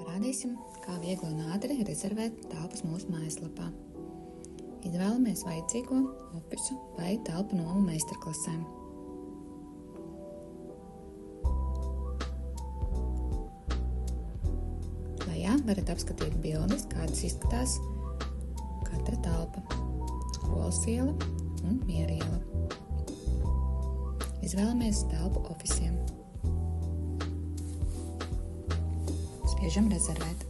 Parādīsim, kā viegli un ātri rezervēt telpas mūsu mājaslapā. Izvēlamies vajadzīgo ofisu vai telpu nomu meistarklasēm. Lejā varat apskatīt bildes, kādas izskatās katra telpa, Skolas iela un Miera iela. Izvēlamies telpu ofisiem. Spiežam rezervēt.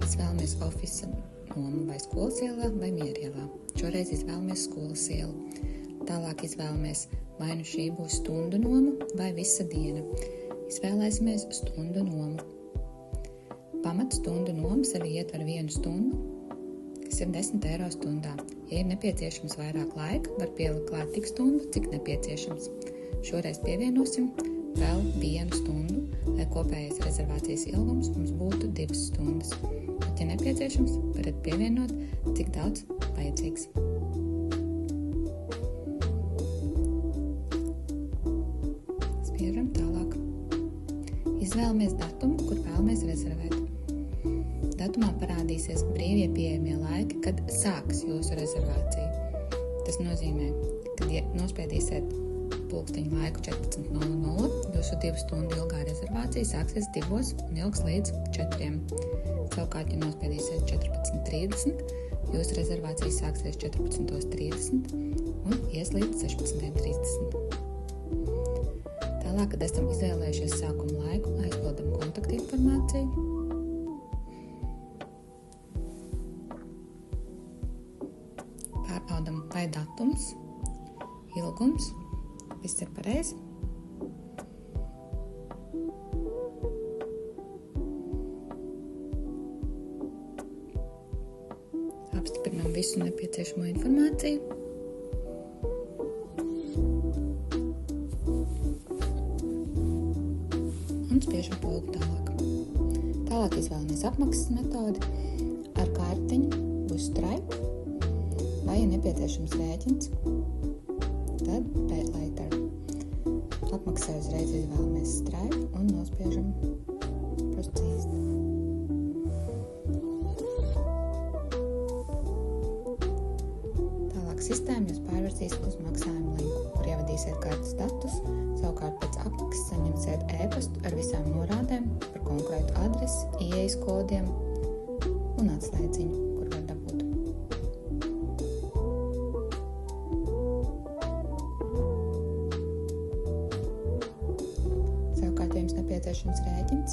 Izvēlamies ofisa nomu vai Skolas ielā vai Miera ielā. Šoreiz izvēlamies Skolas ielu. Tālāk izvēlamies vai nu šī būs stundu noma vai visa diena. Izvēlēsimies stundu nomu. Pamat stundu noma sevi ietver 1 stundu, kas ir 10 eiro stundā. Ja ir nepieciešams vairāk laika, var pielikt klāt tik stundu, cik nepieciešams. Šoreiz pievienosim vēl 1 stundu, lai kopējais rezervācijas ilgums mums būtu 2 stundas. Bet, ja nepieciešams, varat pievienot, cik daudz vajadzīgs. Spiežam tālāk. Izvēlamies datumu, kur vēlamies rezervēt. Datumā parādīsies brīvie pieejamie laiki, kad sāks jūsu rezervācija. Tas nozīmē, kad nospiedīsiet pulksteņu laiku 14:00, jūsu 2 stundu ilgā rezervācija sāksies 2 un ilgs līdz 4. Savukārt, ja nospiedīsiet 14:30, jūsu rezervācija sāksies 14:30 un ies līdz 16:30. Tālāk, kad esam izvēlējušies sākuma laiku, aizpildam kontaktinformāciju. Pārbaudam, vai datums, ilgums, viss ir pareizi. Apstiprinām visu nepieciešamo informāciju. Un spiežam pogu tālāk. Tālāk izvēlamies apmaksas metodi. Ar kartiņu būs Stripe. Vai ja nepieciešams rēķins, tad Pay Later. Apmaksai uzreiz izvēlamies Stripe un nospiežam Proceed. Tālāk sistēma jūs pārvirzīs uz maksājumu linku, kur ievadīsiet kartes datus, savukārt pēc apmaksas saņemsiet e-pastu ar visām norādēm par konkrētu adresi, ieejas kodiem un atslēdziņu, kur var dabūt. Savukārt, ja jums nepieciešams rēķins,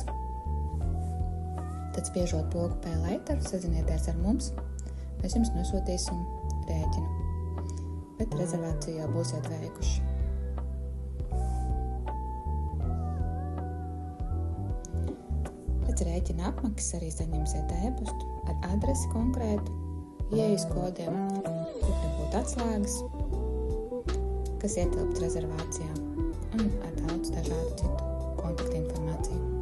tad spiežot pogu Pay Later, sazinieties ar mums, mēs jums nosūtīsim rēķinu, bet rezervāciju jau būsiet veikuši. Pēc rēķina apmaksas arī saņemsiet e-pastu ar adresi konkrētu, ieejas kodiem, kur nebūtu atslēgas, kas ietilpt rezervācijā un ar daudz dažādu citu kontaktinformāciju.